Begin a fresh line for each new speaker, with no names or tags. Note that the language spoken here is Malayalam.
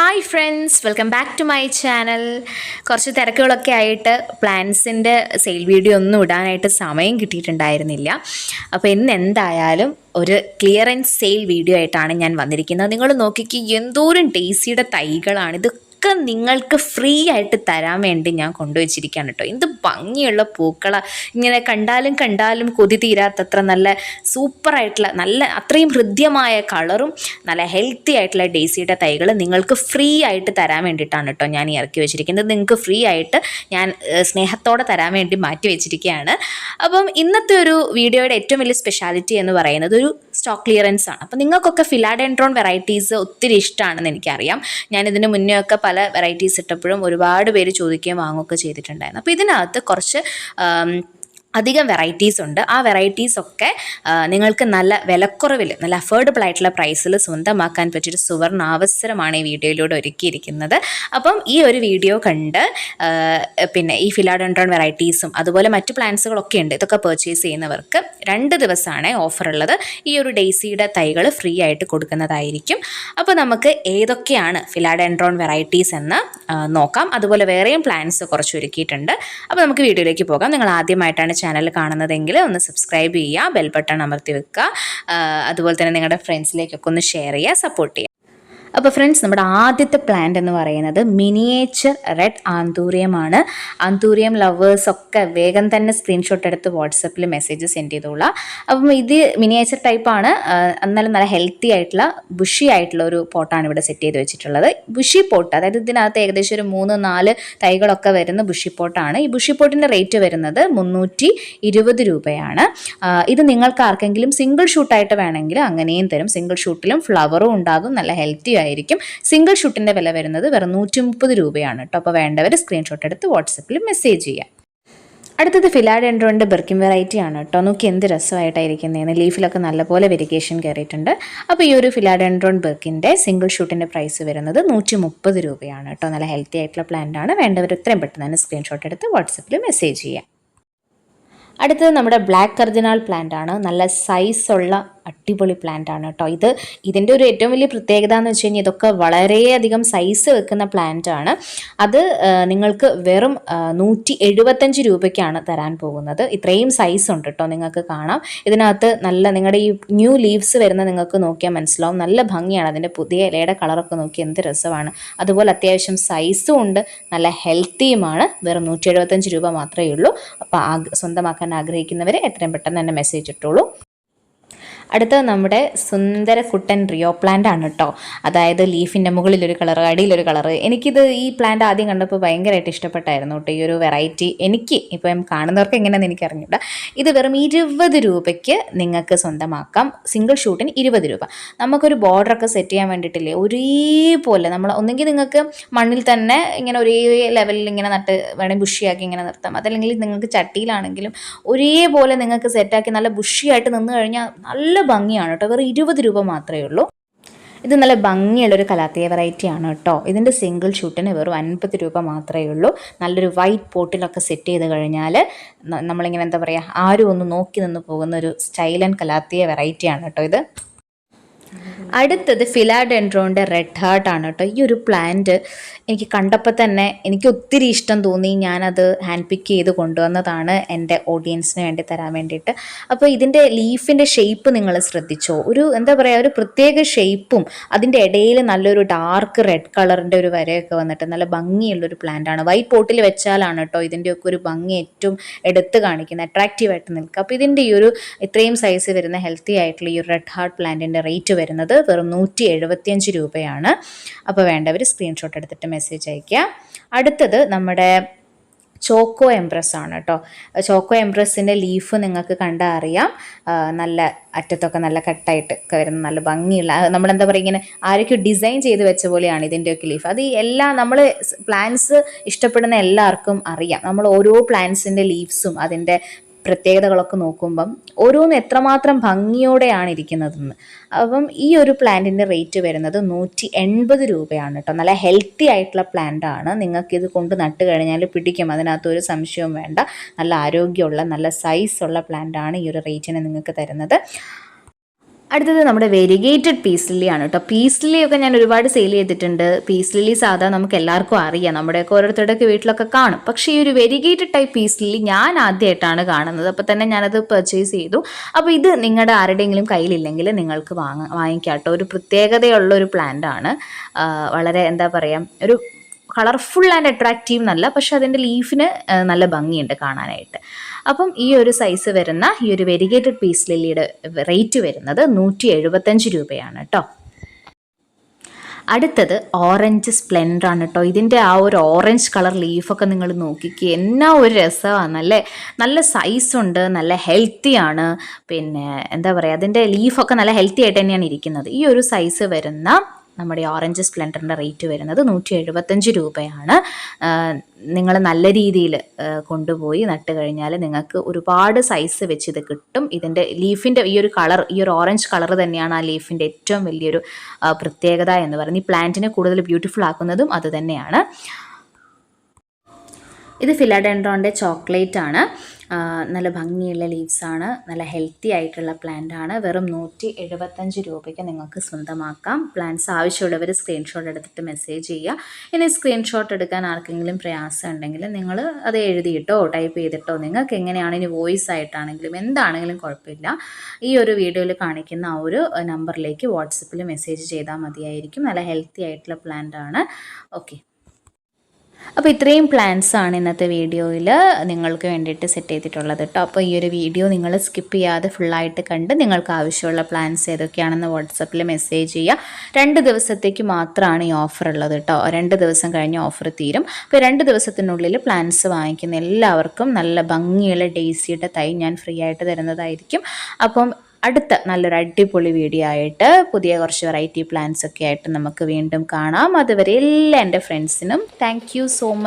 Hi friends, welcome back to my channel. കുറച്ച് തിരക്കുകളൊക്കെ ആയിട്ട് പ്ലാൻസിൻ്റെ സെയിൽ വീഡിയോ ഒന്നും ഇടാനായിട്ട് സമയം കിട്ടിയിട്ടുണ്ടായിരുന്നില്ല. അപ്പോൾ ഇന്ന് എന്തായാലും ഒരു ക്ലിയറൻസ് സെയിൽ വീഡിയോ ആയിട്ടാണ് ഞാൻ വന്നിരിക്കുന്നത്. നിങ്ങൾ നോക്കിക്ക് എന്തോരം ഡെയ്സിയുടെ തൈകളാണ് ഇത് നിങ്ങൾക്ക് ഫ്രീ ആയിട്ട് തരാൻ വേണ്ടി ഞാൻ കൊണ്ടുവച്ചിരിക്കുകയാണ് കേട്ടോ. എന്ത് ഭംഗിയുള്ള പൂക്കളാണ്, ഇങ്ങനെ കണ്ടാലും കൊതി തീരാത്തത്ര നല്ല സൂപ്പറായിട്ടുള്ള നല്ല അത്രയും ഹൃദ്യമായ കളറും നല്ല ഹെൽത്തി ആയിട്ടുള്ള ഡെയ്സിയുടെ തൈകൾ നിങ്ങൾക്ക് ഫ്രീ ആയിട്ട് തരാൻ വേണ്ടിയിട്ടാണ് കേട്ടോ ഞാൻ ഇറക്കി വെച്ചിരിക്കുന്നത്. നിങ്ങൾക്ക് ഫ്രീ ആയിട്ട് ഞാൻ സ്നേഹത്തോടെ തരാൻ വേണ്ടി മാറ്റി വെച്ചിരിക്കുകയാണ്. അപ്പം ഇന്നത്തെ ഒരു വീഡിയോയുടെ ഏറ്റവും വലിയ സ്പെഷ്യാലിറ്റി എന്ന് പറയുന്നത് ഒരു സ്റ്റോക്ക് ക്ലിയറൻസ് ആണ്. അപ്പം നിങ്ങൾക്കൊക്കെ ഫിലാഡെൻഡ്രോൺ വെറൈറ്റീസ് ഒത്തിരി ഇഷ്ടമാണെന്ന് എനിക്കറിയാം. ഞാനിതിന് മുന്നേ ഒക്കെ പല വെറൈറ്റീസ് ഇട്ടപ്പോഴും ഒരുപാട് പേര് ചോദിക്കുകയും വാങ്ങുകയൊക്കെ ചെയ്തിട്ടുണ്ടായിരുന്നു. അപ്പോൾ ഇതിനകത്ത് കുറച്ച് അധികം വെറൈറ്റീസ് ഉണ്ട്. ആ വെറൈറ്റീസൊക്കെ നിങ്ങൾക്ക് നല്ല വിലക്കുറവിൽ നല്ല അഫോർഡബിൾ ആയിട്ടുള്ള പ്രൈസിൽ സ്വന്തമാക്കാൻ പറ്റിയൊരു സുവർണ്ണ അവസരമാണ് ഈ വീഡിയോയിലൂടെ ഒരുക്കിയിരിക്കുന്നത്. അപ്പം ഈ ഒരു വീഡിയോ കണ്ട് പിന്നെ ഈ ഫിലാഡെൻഡ്രോൺ വെറൈറ്റീസും അതുപോലെ മറ്റു പ്ലാന്റ്സുകളൊക്കെ ഉണ്ട്, ഇതൊക്കെ പർച്ചേസ് ചെയ്യുന്നവർക്ക് 2 ദിവസമാണ് ഓഫർ ഉള്ളത്. ഈ ഒരു ഡെയ്സിയുടെ തൈകൾ ഫ്രീ ആയിട്ട് കൊടുക്കുന്നതായിരിക്കും. അപ്പോൾ നമുക്ക് ഏതൊക്കെയാണ് ഫിലാഡെൻഡ്രോൺ വെറൈറ്റീസ് എന്ന് നോക്കാം. അതുപോലെ വേറെയും പ്ലാന്റ്സ് കുറച്ച് ഒരുക്കിയിട്ടുണ്ട്. അപ്പോൾ നമുക്ക് വീഡിയോയിലേക്ക് പോകാം. നിങ്ങൾ ആദ്യമായിട്ടാണ് ചാനൽ കാണുന്നതെങ്കിൽ ഒന്ന് സബ്സ്ക്രൈബ് ചെയ്യുക, ബെൽ ബട്ടൺ അമർത്തി വെക്കുക, അതുപോലെ തന്നെ നിങ്ങളുടെ ഫ്രണ്ട്സിലേക്കൊക്കെ ഒന്ന് ഷെയർ ചെയ്യുക, സപ്പോർട്ട് ചെയ്യുക. അപ്പോൾ ഫ്രണ്ട്സ്, നമ്മുടെ ആദ്യത്തെ പ്ലാന്റ് എന്ന് പറയുന്നത് മിനിയേച്ചർ റെഡ് ആന്തൂറിയമാണ്. ആന്തൂറിയം ലവേഴ്സൊക്കെ വേഗം തന്നെ സ്ക്രീൻഷോട്ട് എടുത്ത് വാട്സപ്പിൽ മെസ്സേജ് സെൻഡ് ചെയ്തോളാം. അപ്പം ഇത് മിനിയേച്ചർ ടൈപ്പാണ്, എന്നാലും നല്ല ഹെൽത്തി ആയിട്ടുള്ള ബുഷി ആയിട്ടുള്ള ഒരു പോട്ടാണ് ഇവിടെ സെറ്റ് ചെയ്ത് വെച്ചിട്ടുള്ളത്. ബുഷി പോട്ട്, അതായത് ഇതിനകത്ത് ഏകദേശം ഒരു 3-4 തൈകളൊക്കെ വരുന്ന ബുഷി പോട്ടാണ്. ഈ ബുഷി പോട്ടിൻ്റെ റേറ്റ് വരുന്നത് 320 രൂപയാണ്. ഇത് നിങ്ങൾക്ക് ആർക്കെങ്കിലും സിംഗിൾ ഷൂട്ടായിട്ട് വേണമെങ്കിൽ അങ്ങനെയും തരും. സിംഗിൾ ഷൂട്ടിലും ഫ്ലവറും ഉണ്ടാകും, നല്ല ഹെൽത്തി ആയിരിക്കും. സിംഗിൾ ഷൂട്ടിൻ്റെ വില വരുന്നത് വെറും 130 രൂപയാണ് കേട്ടോ. അപ്പോൾ വേണ്ടവർ സ്ക്രീൻഷോട്ട് എടുത്ത് വാട്സപ്പിൽ മെസ്സേജ് ചെയ്യാം. അടുത്തത് ഫിലാഡെൻഡ്രോണിൻ്റെ ബെർക്കിൻ വെറൈറ്റി ആണ് കേട്ടോ. നോക്കി എന്ത് രസമായിട്ടായിരിക്കുന്നതെന്ന്. ലീഫിലൊക്കെ നല്ലപോലെ വെരിഗേഷൻ കയറിയിട്ടുണ്ട്. അപ്പോൾ ഈ ഒരു ഫിലാഡെൻഡ്രോൺ ബെർക്കിൻ്റെ സിംഗിൾ ഷൂട്ടിൻ്റെ പ്രൈസ് വരുന്നത് 130 രൂപയാണ് കേട്ടോ. നല്ല ഹെൽത്തി ആയിട്ടുള്ള പ്ലാന്റ് ആണ്. വേണ്ടവർ എത്രയും പെട്ടെന്ന് തന്നെ സ്ക്രീൻഷോട്ട് എടുത്ത് വാട്സപ്പിൽ മെസ്സേജ് ചെയ്യാം. അടുത്തത് നമ്മുടെ ബ്ലാക്ക് കർദിനാൾ പ്ലാന്റ് ആണ്. നല്ല സൈസുള്ള അടിപൊളി പ്ലാന്റ് ആണ് കേട്ടോ. ഇതിൻ്റെ ഒരു ഏറ്റവും വലിയ പ്രത്യേകത എന്ന് വെച്ച് കഴിഞ്ഞാൽ ഇതൊക്കെ വളരെയധികം സൈസ് വെക്കുന്ന പ്ലാന്റ് ആണ്. അത് നിങ്ങൾക്ക് വെറും 175 രൂപയ്ക്കാണ് തരാൻ പോകുന്നത്. ഇത്രയും സൈസ് ഉണ്ട് കേട്ടോ, നിങ്ങൾക്ക് കാണാം. ഇതിനകത്ത് നല്ല നിങ്ങളുടെ ഈ ന്യൂ ലീവ്സ് വരുന്ന നിങ്ങൾക്ക് നോക്കിയാൽ മനസ്സിലാവും. നല്ല ഭംഗിയാണ്, അതിൻ്റെ പുതിയ ഇലയുടെ കളറൊക്കെ നോക്കി എന്ത് രസമാണ്. അതുപോലെ അത്യാവശ്യം സൈസും ഉണ്ട്, നല്ല ഹെൽത്തിയുമാണ്. വെറും 175 രൂപ മാത്രമേ ഉള്ളൂ. അപ്പോൾ സ്വന്തമാക്കാൻ ആഗ്രഹിക്കുന്നവർ എത്രയും പെട്ടെന്ന് തന്നെ മെസ്സേജ് ഇട്ടോളൂ. അടുത്തത് നമ്മുടെ സുന്ദര കുട്ടൻ റിയോ പ്ലാന്റ് ആണ് കേട്ടോ. അതായത് ലീഫിൻ്റെ മുകളിലൊരു കളർ, അടിയിലൊരു കളർ. ഈ പ്ലാന്റ് ആദ്യം കണ്ടപ്പോൾ ഭയങ്കരമായിട്ട് ഇഷ്ടപ്പെട്ടായിരുന്നു കേട്ടോ. ഈ ഒരു വെറൈറ്റി എനിക്ക് ഇപ്പം കാണുന്നവർക്ക് എങ്ങനെയാണെന്ന് എനിക്ക് അറിഞ്ഞൂടാ. ഇത് വെറും 20 രൂപയ്ക്ക് നിങ്ങൾക്ക് സ്വന്തമാക്കാം. സിംഗിൾ ഷൂട്ടിന് 20 രൂപ. നമുക്കൊരു ബോർഡറൊക്കെ സെറ്റ് ചെയ്യാൻ വേണ്ടിയിട്ടില്ലേ, ഒരേപോലെ നമ്മൾ ഒന്നെങ്കിൽ നിങ്ങൾക്ക് മണ്ണിൽ തന്നെ ഇങ്ങനെ ഒരേ ലെവലിൽ ഇങ്ങനെ നട്ട് വേണമെങ്കിൽ ബുഷിയാക്കി ഇങ്ങനെ നിർത്താം. അതല്ലെങ്കിൽ നിങ്ങൾക്ക് ചട്ടിയിലാണെങ്കിലും ഒരേപോലെ നിങ്ങൾക്ക് സെറ്റാക്കി നല്ല ബുഷിയായിട്ട് നിന്ന് കഴിഞ്ഞാൽ നല്ല ഭംഗിയാണ് കേട്ടോ. വെറും 20 രൂപ മാത്രമേ ഉള്ളൂ. ഇത് നല്ല ഭംഗിയുള്ളൊരു കലാത്തിയ വെറൈറ്റി ആണ് കേട്ടോ. ഇതിൻ്റെ സിംഗിൾ ഷൂട്ടിന് വെറും 50 രൂപ മാത്രമേ ഉള്ളൂ. നല്ലൊരു വൈറ്റ് പോട്ടിലൊക്കെ സെറ്റ് ചെയ്ത് കഴിഞ്ഞാൽ നമ്മളിങ്ങനെ എന്താ പറയുക, ആരും ഒന്ന് നോക്കി നിന്ന് പോകുന്ന ഒരു സ്റ്റൈൽ ആൻഡ് കലാത്തിയ വെറൈറ്റി ആണ് കേട്ടോ ഇത്. അടുത്തത് ഫിലാഡെൻഡ്രോണിൻ്റെ റെഡ് ഹാർട്ട് ആണ് കേട്ടോ. ഈ ഒരു പ്ലാന്റ് എനിക്ക് കണ്ടപ്പോൾ തന്നെ എനിക്ക് ഒത്തിരി ഇഷ്ടം തോന്നി. ഞാനത് ഹാൻഡ് പിക്ക് ചെയ്ത് കൊണ്ടുവന്നതാണ് എൻ്റെ ഓഡിയൻസിന് വേണ്ടി തരാൻ വേണ്ടിയിട്ട്. അപ്പോൾ ഇതിൻ്റെ ലീഫിൻ്റെ ഷേപ്പ് നിങ്ങൾ ശ്രദ്ധിച്ചോ? ഒരു എന്താ പറയുക, ഒരു പ്രത്യേക ഷേപ്പും അതിൻ്റെ ഇടയിൽ നല്ലൊരു ഡാർക്ക് റെഡ് കളറിൻ്റെ ഒരു വരയൊക്കെ വന്നിട്ട് നല്ല ഭംഗിയുള്ളൊരു പ്ലാന്റാണ്. വൈറ്റ് പോട്ടിൽ വെച്ചാലാണ് കേട്ടോ ഇതിൻ്റെയൊക്കെ ഒരു ഭംഗി ഏറ്റവും എടുത്ത് കാണിക്കുന്നത്, അട്രാക്റ്റീവായിട്ട് നിൽക്കുക. അപ്പോൾ ഇതിൻ്റെ ഈ ഒരു ഇത്രയും സൈസ് വരുന്ന ഹെൽത്തി ആയിട്ടുള്ള ഈ ഒരു റെഡ് ഹാർട്ട് പ്ലാന്റിൻ്റെ റേറ്റ് വരുന്നത് വെറും 175 രൂപയാണ്. അപ്പോൾ വേണ്ടവർ സ്ക്രീൻഷോട്ട് എടുത്തിട്ട് മെസ്സേജ് അയയ്ക്കുക. അടുത്തത് നമ്മുടെ ചോക്കോ എംപ്രസ് ആണ് കേട്ടോ. ചോക്കോ എംപ്രസിൻ്റെ ലീഫ് നിങ്ങൾക്ക് കണ്ടാൽ അറിയാം. നല്ല അറ്റത്തൊക്കെ നല്ല കട്ടായിട്ട് ഒക്കെ വരുന്ന നല്ല ഭംഗിയുള്ള, നമ്മളെന്താ പറയുക, ഇങ്ങനെ ആരൊക്കെ ഡിസൈൻ ചെയ്ത് വെച്ച പോലെയാണ് ഇതിൻ്റെയൊക്കെ ലീഫ്. അത് നമ്മൾ പ്ലാന്റ്സ് ഇഷ്ടപ്പെടുന്ന എല്ലാവർക്കും അറിയാം. നമ്മൾ ഓരോ പ്ലാന്റ്സിൻ്റെ ലീവ്സും അതിൻ്റെ പ്രത്യേകതകളൊക്കെ നോക്കുമ്പം ഓരോന്ന് എത്രമാത്രം ഭംഗിയോടെയാണ് ഇരിക്കുന്നതെന്ന്. അപ്പം ഈ ഒരു പ്ലാന്റിൻ്റെ റേറ്റ് വരുന്നത് 180 രൂപയാണ് കേട്ടോ. നല്ല ഹെൽത്തി ആയിട്ടുള്ള പ്ലാന്റ് ആണ്. നിങ്ങൾക്കിത് കൊണ്ട് നട്ട് കഴിഞ്ഞാൽ പിടിക്കും, അതിനകത്തൊരു സംശയവും വേണ്ട. നല്ല ആരോഗ്യമുള്ള നല്ല സൈസുള്ള പ്ലാന്റ് ആണ് ഈ ഒരു റേറ്റിന് നിങ്ങൾക്ക് തരുന്നത്. അടുത്തത് നമ്മുടെ വെരിഗേറ്റഡ് പീസ് ലില്ലിയാണ് കേട്ടോ. പീസ് ലില്ലിയൊക്കെ ഞാൻ ഒരുപാട് സെയിൽ ചെയ്തിട്ടുണ്ട്. പീസ് ലില്ലി സാധാരണ നമുക്ക് എല്ലാവർക്കും അറിയാം, നമ്മുടെയൊക്കെ ഓരോരുത്തരുടെയൊക്കെ വീട്ടിലൊക്കെ കാണും. പക്ഷേ ഈ ഒരു വെരിഗേറ്റഡ് ടൈപ്പ് പീസ് ലില്ലി ഞാൻ ആദ്യമായിട്ടാണ് കാണുന്നത്. അപ്പോൾ തന്നെ ഞാനത് പർച്ചേസ് ചെയ്തു. അപ്പോൾ ഇത് നിങ്ങളുടെ ആരുടെയെങ്കിലും കയ്യിലില്ലെങ്കിൽ നിങ്ങൾക്ക് വാങ്ങിക്കാം കേട്ടോ. ഒരു പ്രത്യേകതയുള്ള ഒരു പ്ലാന്റ് ആണ്. വളരെ എന്താ പറയുക, ഒരു കളർഫുൾ ആൻഡ് അട്രാക്റ്റീവ് എന്നല്ല, പക്ഷെ അതിൻ്റെ ലീഫിന് നല്ല ഭംഗിയുണ്ട് കാണാനായിട്ട്. അപ്പം ഈ ഒരു സൈസ് വരുന്ന ഈ ഒരു വെരിഗേറ്റഡ് പീസ് ലില്ലിയുടെ റേറ്റ് വരുന്നത് 175 രൂപയാണ് കേട്ടോ. അടുത്തത് ഓറഞ്ച് സ്പ്ലെൻഡർ ആണ് കേട്ടോ. ഇതിൻ്റെ ആ ഒരു ഓറഞ്ച് കളർ ലീഫൊക്കെ നിങ്ങൾ നോക്കിക്കുക, എന്നാ ഒരു രസമാണ്. നല്ല സൈസുണ്ട്, നല്ല ഹെൽത്തിയാണ്. പിന്നെ എന്താ പറയുക, അതിൻ്റെ ലീഫൊക്കെ നല്ല ഹെൽത്തി ആയിട്ട് തന്നെയാണ് ഇരിക്കുന്നത്. ഈ ഒരു സൈസ് വരുന്ന നമ്മുടെ ഓറഞ്ച് സ്പ്ലെൻഡറിൻ്റെ റേറ്റ് വരുന്നത് 175 രൂപയാണ്. നിങ്ങൾ നല്ല രീതിയിൽ കൊണ്ടുപോയി നട്ട് കഴിഞ്ഞാൽ നിങ്ങൾക്ക് ഒരുപാട് സൈസ് വെച്ച് ഇത് കിട്ടും. ഇതിൻ്റെ ലീഫിൻ്റെ ഈ ഒരു കളർ, ഈ ഒരു ഓറഞ്ച് കളർ തന്നെയാണ് ആ ലീഫിൻ്റെ ഏറ്റവും വലിയൊരു പ്രത്യേകത എന്ന് പറയുന്നത്. ഈ പ്ലാന്റിനെ കൂടുതൽ ബ്യൂട്ടിഫുൾ ആക്കുന്നതും അത് തന്നെയാണ്. ഇത് ഫിലാഡെൻഡ്രോൻ്റെ ചോക്ലേറ്റ് ആണ്. നല്ല ഭംഗിയുള്ള ലീവ്സാണ്, നല്ല ഹെൽത്തി ആയിട്ടുള്ള പ്ലാന്റ് ആണ്. വെറും 175 രൂപയ്ക്ക് നിങ്ങൾക്ക് സ്വന്തമാക്കാം. പ്ലാന്റ്സ് ആവശ്യമുള്ളവർ സ്ക്രീൻഷോട്ട് എടുത്തിട്ട് മെസ്സേജ് ചെയ്യുക. ഇനി സ്ക്രീൻഷോട്ട് എടുക്കാൻ ആർക്കെങ്കിലും പ്രയാസം ഉണ്ടെങ്കിൽ നിങ്ങൾ അത് എഴുതിയിട്ടോ ടൈപ്പ് ചെയ്തിട്ടോ, നിങ്ങൾക്ക് എങ്ങനെയാണ്, ഇനി വോയിസ് ആയിട്ടാണെങ്കിലും എന്താണെങ്കിലും കുഴപ്പമില്ല, ഈ ഒരു വീഡിയോയിൽ കാണിക്കുന്ന ആ ഒരു നമ്പറിലേക്ക് വാട്സപ്പിൽ മെസ്സേജ് ചെയ്താൽ മതിയായിരിക്കും. നല്ല ഹെൽത്തി ആയിട്ടുള്ള പ്ലാന്റ് ആണ്. ഓക്കെ, അപ്പോൾ ഇത്രയും പ്ലാൻസ് ആണ് ഇന്നത്തെ വീഡിയോയിൽ നിങ്ങൾക്ക് വേണ്ടിയിട്ട് സെറ്റ് ചെയ്തിട്ടുള്ളത് കേട്ടോ. അപ്പോൾ ഈ ഒരു വീഡിയോ നിങ്ങൾ സ്കിപ്പ് ചെയ്യാതെ ഫുള്ളായിട്ട് കണ്ട് നിങ്ങൾക്ക് ആവശ്യമുള്ള പ്ലാൻസ് ഏതൊക്കെയാണെന്ന് വാട്സപ്പിൽ മെസ്സേജ് ചെയ്യുക. 2 ദിവസത്തേക്ക് മാത്രമാണ് ഈ ഓഫർ ഉള്ളത് കേട്ടോ. 2 ദിവസം കഴിഞ്ഞ് ഓഫർ തീരും. അപ്പോൾ 2 ദിവസത്തിനുള്ളിൽ പ്ലാൻസ് വാങ്ങിക്കുന്ന എല്ലാവർക്കും നല്ല ഭംഗിയുള്ള ഡെയ്സിയുടെ തൈ ഞാൻ ഫ്രീ ആയിട്ട് തരുന്നതായിരിക്കും. അപ്പം അടുത്ത നല്ലൊരു അടിപൊളി വീഡിയോ ആയിട്ട് പുതിയ കുറച്ച് വെറൈറ്റി പ്ലാൻസ് ഒക്കെ ആയിട്ട് നമുക്ക് വീണ്ടും കാണാം. അതുവരെ എല്ലാ എൻ്റെ ഫ്രണ്ട്സിനും താങ്ക് യു സോ മച്ച്.